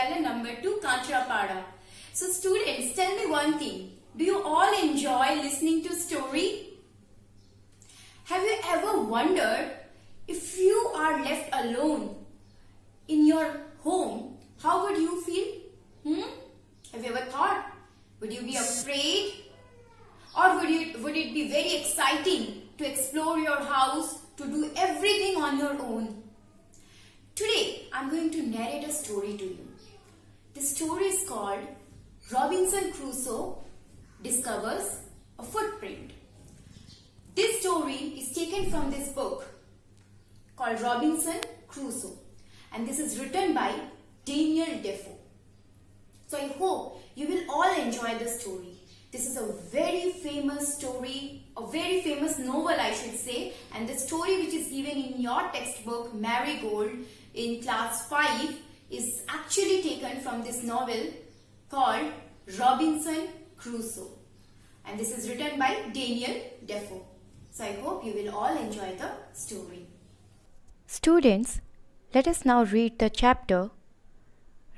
Vidyalaya number 2, Kanchrapada. So students, tell me one thing. Do you all enjoy listening to story? Have you ever wondered if you are left alone in your home, how would you feel? Have you ever thought? Would you be afraid? Or would it be very exciting to explore your house, to do everything on your own? Today, I'm going to narrate a story to you. The story is called Robinson Crusoe Discovers a Footprint. This story is taken from this book called Robinson Crusoe, and this is written by Daniel Defoe. So I hope you will all enjoy the story. This is a very famous story, a very famous novel I should say, and the story which is given in your textbook Marigold in class 5 is actually taken from this novel called Robinson Crusoe, and this is written by Daniel Defoe. So I hope you will all enjoy the story. Students, let us now read the chapter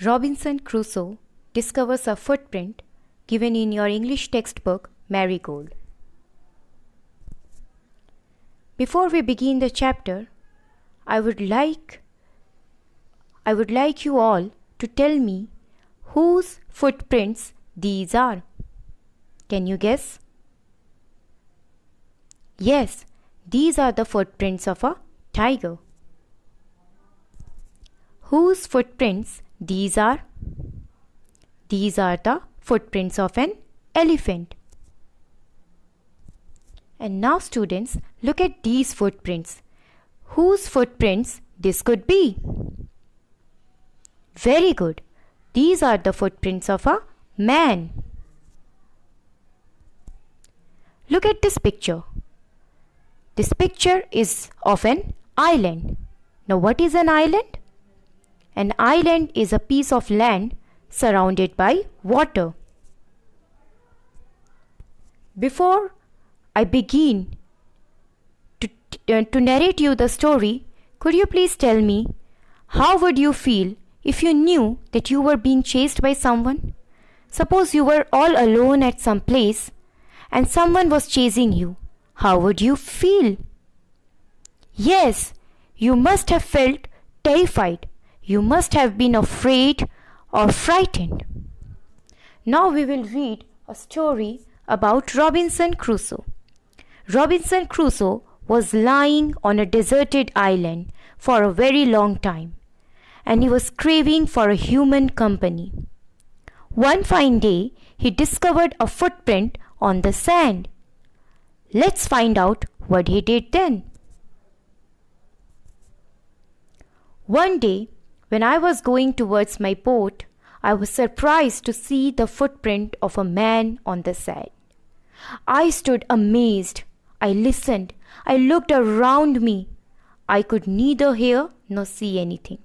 Robinson Crusoe Discovers a Footprint given in your English textbook Marigold. Before we begin the chapter, I would like you all to tell me whose footprints these are. Can you guess? Yes, these are the footprints of a tiger. Whose footprints these are? These are the footprints of an elephant. And now students, look at these footprints. Whose footprints this could be? Very good. These are the footprints of a man. Look at this picture. This picture is of an island. Now what is an island? An island is a piece of land surrounded by water. Before I begin to narrate you the story, could you please tell me how would you feel if you knew that you were being chased by someone? Suppose you were all alone at some place and someone was chasing you. How would you feel? Yes, you must have felt terrified. You must have been afraid or frightened. Now we will read a story about Robinson Crusoe. Robinson Crusoe was lying on a deserted island for a very long time, and he was craving for a human company. One fine day, he discovered a footprint on the sand. Let's find out what he did then. One day, when I was going towards my boat, I was surprised to see the footprint of a man on the sand. I stood amazed. I listened. I looked around me. I could neither hear nor see anything.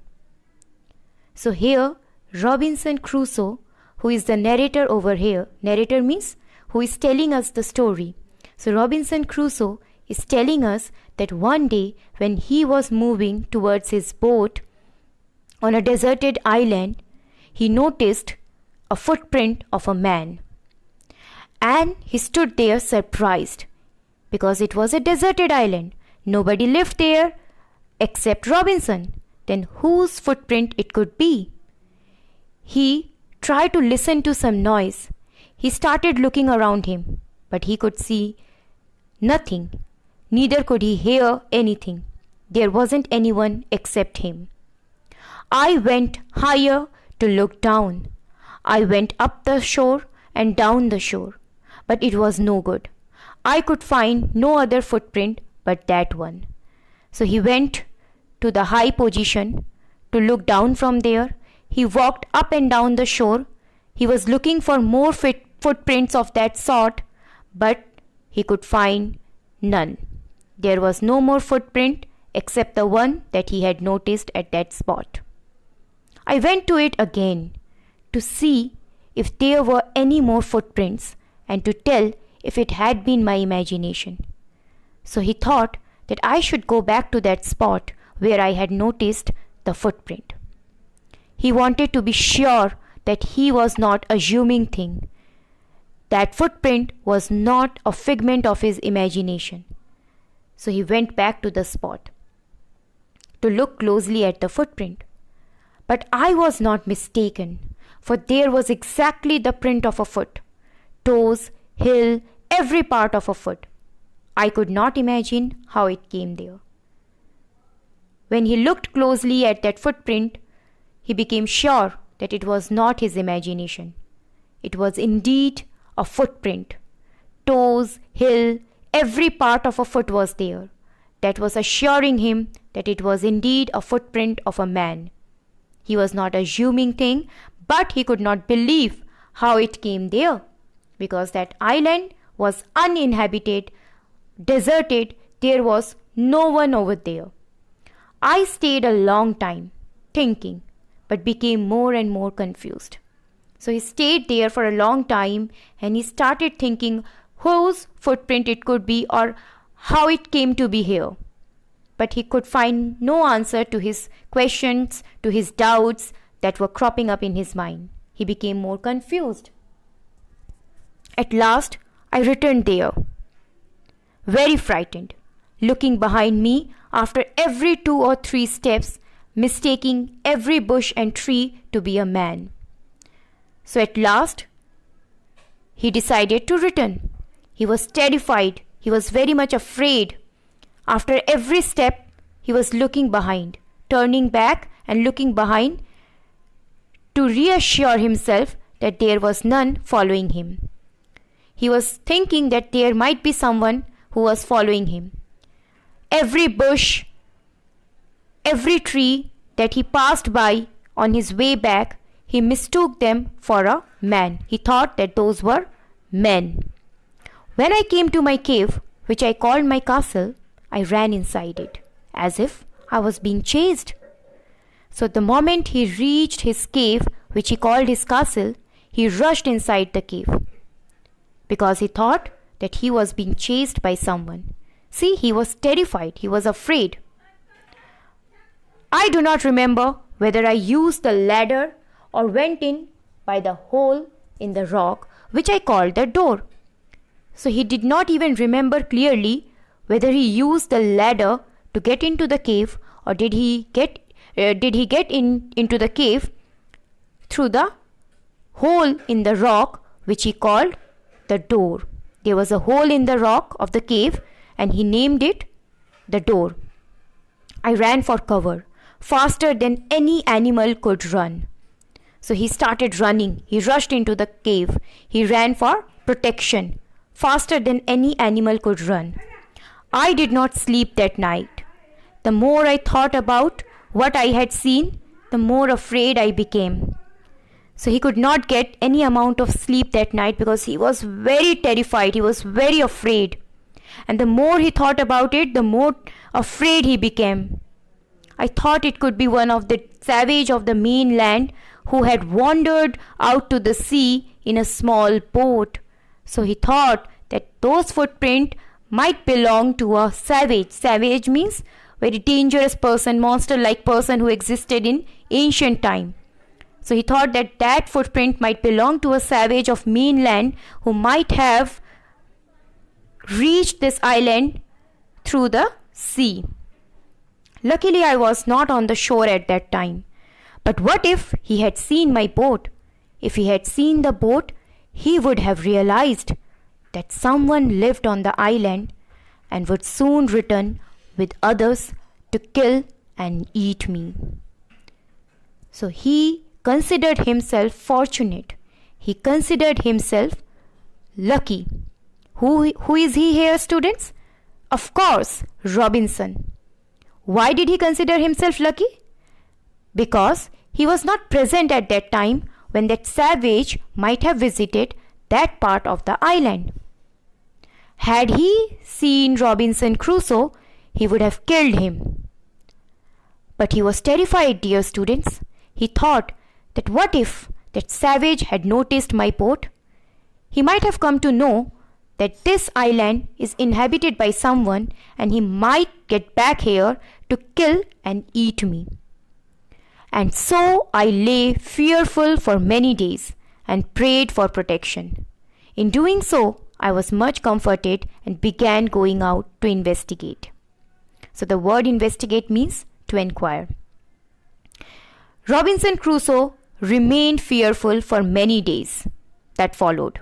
So here, Robinson Crusoe, who is the narrator over here, narrator means who is telling us the story. So Robinson Crusoe is telling us that one day when he was moving towards his boat on a deserted island, he noticed a footprint of a man. And he stood there surprised because it was a deserted island. Nobody lived there except Robinson. Then whose footprint it could be? He tried to listen to some noise. He started looking around him, but he could see nothing. Neither could he hear anything. There wasn't anyone except him. I went higher to look down. I went up the shore and down the shore, but it was no good. I could find no other footprint but that one. So he went to the high position to look down from there. He walked up and down the shore. He was looking for more footprints of that sort, but he could find none. There was no more footprint except the one that he had noticed at that spot. I went to it again to see if there were any more footprints and to tell if it had been my imagination. So he thought that I should go back to that spot where I had noticed the footprint. He wanted to be sure that he was not assuming thing. That footprint was not a figment of his imagination. So he went back to the spot to look closely at the footprint. But I was not mistaken, for there was exactly the print of a foot. Toes, heel, every part of a foot. I could not imagine how it came there. When he looked closely at that footprint, he became sure that it was not his imagination. It was indeed a footprint. Toes, heel, every part of a foot was there. That was assuring him that it was indeed a footprint of a man. He was not assuming thing, but he could not believe how it came there, because that island was uninhabited, deserted, there was no one over there. I stayed a long time thinking, but became more and more confused. So he stayed there for a long time and he started thinking whose footprint it could be or how it came to be here. But he could find no answer to his questions, to his doubts that were cropping up in his mind. He became more confused. At last, I returned there, very frightened, looking behind me after every 2 or 3 steps, mistaking every bush and tree to be a man. So at last, he decided to return. He was terrified. He was very much afraid. After every step, he was looking behind, turning back and looking behind to reassure himself that there was none following him. He was thinking that there might be someone who was following him. Every bush, every tree that he passed by on his way back, he mistook them for a man. He thought that those were men. When I came to my cave, which I called my castle, I ran inside it, as if I was being chased. So the moment he reached his cave, which he called his castle, he rushed inside the cave, because he thought that he was being chased by someone. See, he was terrified, he was afraid. I do not remember whether I used the ladder or went in by the hole in the rock, which I called the door. So he did not even remember clearly whether he used the ladder to get into the cave or did he get into the cave through the hole in the rock, which he called the door. There was a hole in the rock of the cave and he named it the door. I ran for cover, faster than any animal could run. So he started running. He rushed into the cave. He ran for protection, faster than any animal could run. I did not sleep that night. The more I thought about what I had seen, the more afraid I became. So he could not get any amount of sleep that night because he was very terrified. He was very afraid. And the more he thought about it, the more afraid he became. I thought it could be one of the savage of the mainland who had wandered out to the sea in a small boat. So he thought that those footprints might belong to a savage. Savage means very dangerous person, monster-like person who existed in ancient time. So he thought that that footprint might belong to a savage of mainland who might have reached this island through the sea. Luckily, I was not on the shore at that time. But what if he had seen my boat? If he had seen the boat, he would have realized that someone lived on the island and would soon return with others to kill and eat me. So he considered himself fortunate. He considered himself lucky. Who is he here, students? Of course, Robinson. Why did he consider himself lucky? Because he was not present at that time when that savage might have visited that part of the island. Had he seen Robinson Crusoe, he would have killed him. But he was terrified, dear students. He thought that what if that savage had noticed my boat? He might have come to know that this island is inhabited by someone and he might get back here to kill and eat me. And so I lay fearful for many days and prayed for protection. In doing so, I was much comforted and began going out to investigate. So the word investigate means to inquire. Robinson Crusoe remained fearful for many days that followed.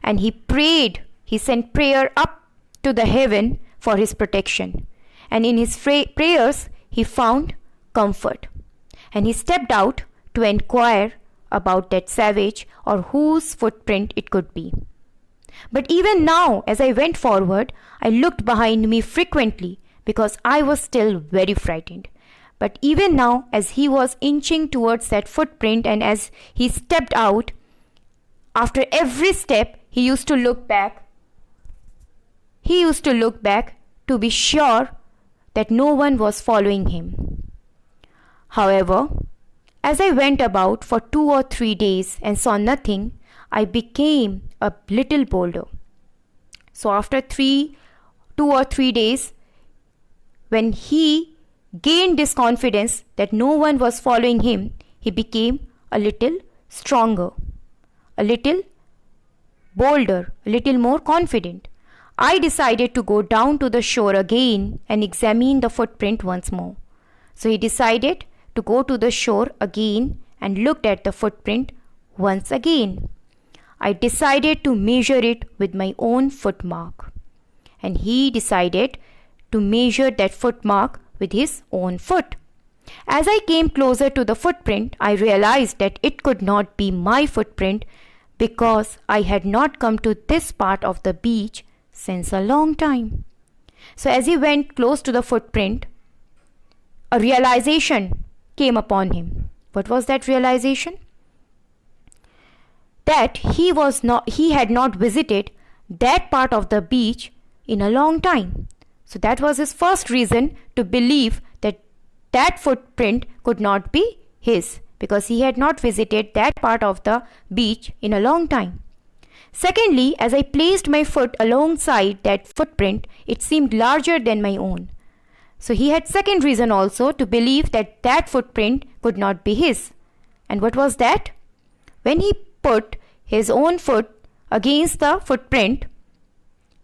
And he prayed, he sent prayer up to the heaven for his protection. And in his prayers, he found comfort. And he stepped out to inquire about that savage or whose footprint it could be. But even now, as I went forward, I looked behind me frequently because I was still very frightened. But even now, as he was inching towards that footprint and as he stepped out, after every step, he used to look back. He used to look back to be sure that no one was following him. However, as I went about for 2 or 3 days and saw nothing, I became a little bolder. So after 2 or 3 days, when he gained this confidence that no one was following him, he became a little stronger, a little bolder, a little more confident. I decided to go down to the shore again and examine the footprint once more. So he decided to go to the shore again and looked at the footprint once again. I decided to measure it with my own footmark. And he decided to measure that footmark with his own foot. As I came closer to the footprint, I realized that it could not be my footprint because I had not come to this part of the beach since a long time. So as he went close to the footprint, a realization came upon him. What was that realization? That he had not visited that part of the beach in a long time. So that was his first reason to believe that that footprint could not be his, because he had not visited that part of the beach in a long time. Secondly, as I placed my foot alongside that footprint, it seemed larger than my own. So he had second reason also to believe that that footprint could not be his. And what was that? When he put his own foot against the footprint,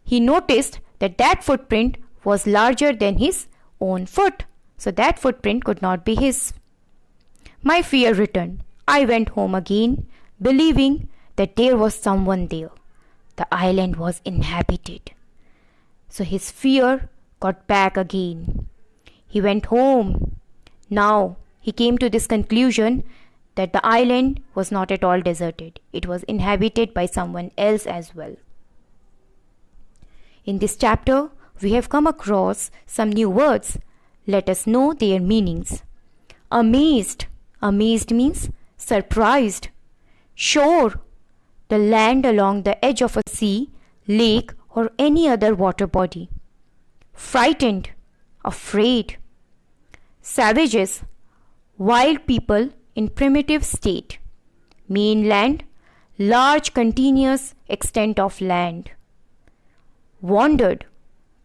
he noticed that that footprint was larger than his own foot. So that footprint could not be his. My fear returned. I went home again, believing that there was someone there. The island was inhabited. So his fear got back again. He went home. Now he came to this conclusion that the island was not at all deserted. It was inhabited by someone else as well. In this chapter, we have come across some new words. Let us know their meanings. Amazed. Amazed means surprised. Shore. The land along the edge of a sea, lake, or any other water body. Frightened. Afraid. Savages. Wild people in primitive state. Mainland. Large continuous extent of land. Wandered.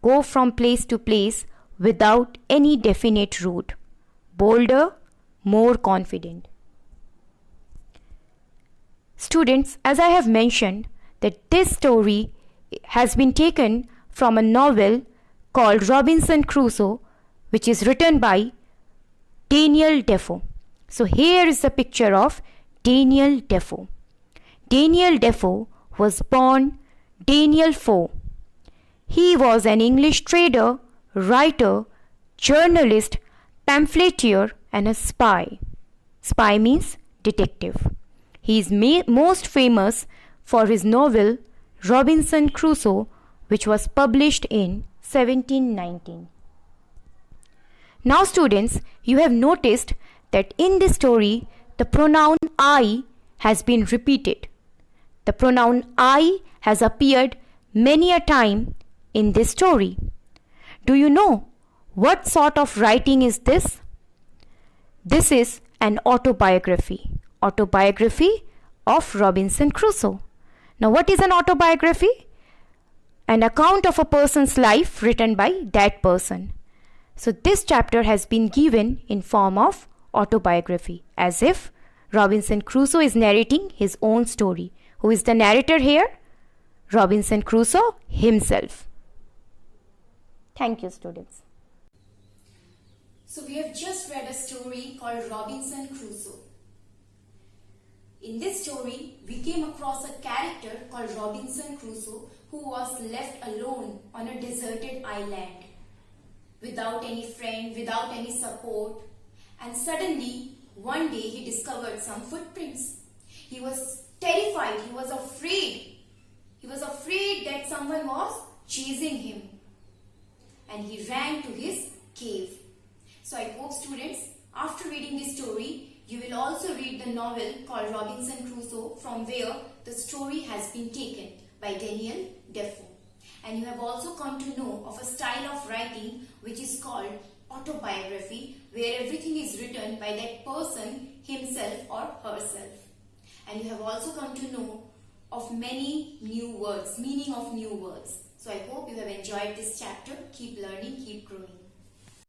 Go from place to place without any definite route. Bolder, more confident. Students, as I have mentioned, that this story has been taken from a novel called Robinson Crusoe, which is written by Daniel Defoe. So here is the picture of Daniel Defoe. Daniel Defoe was born Daniel Foe. He was an English trader, writer, journalist, pamphleteer, and a spy. Spy means detective. He is most famous for his novel Robinson Crusoe, which was published in 1719. Now students, you have noticed that in this story, the pronoun I has been repeated. The pronoun I has appeared many a time in this story. Do you know what sort of writing is this? This is an autobiography. Autobiography of Robinson Crusoe. Now what is an autobiography? An account of a person's life written by that person. So this chapter has been given in form of autobiography, as if Robinson Crusoe is narrating his own story. Who is the narrator here? Robinson Crusoe himself. Thank you, students. So we have just read a story called Robinson Crusoe. In this story, we came across a character called Robinson Crusoe who was left alone on a deserted island without any friend, without any support, and suddenly one day he discovered some footprints. He was terrified, he was afraid. He was afraid that someone was chasing him, and he ran to his cave. So I hope students, after reading this story, you will also read the novel called Robinson Crusoe, from where the story has been taken by Daniel Defoe. And you have also come to know of a style of writing which is called autobiography, where everything is written by that person himself or herself. And you have also come to know of many new words, meaning of new words. So I hope you have enjoyed this chapter. Keep learning, keep growing.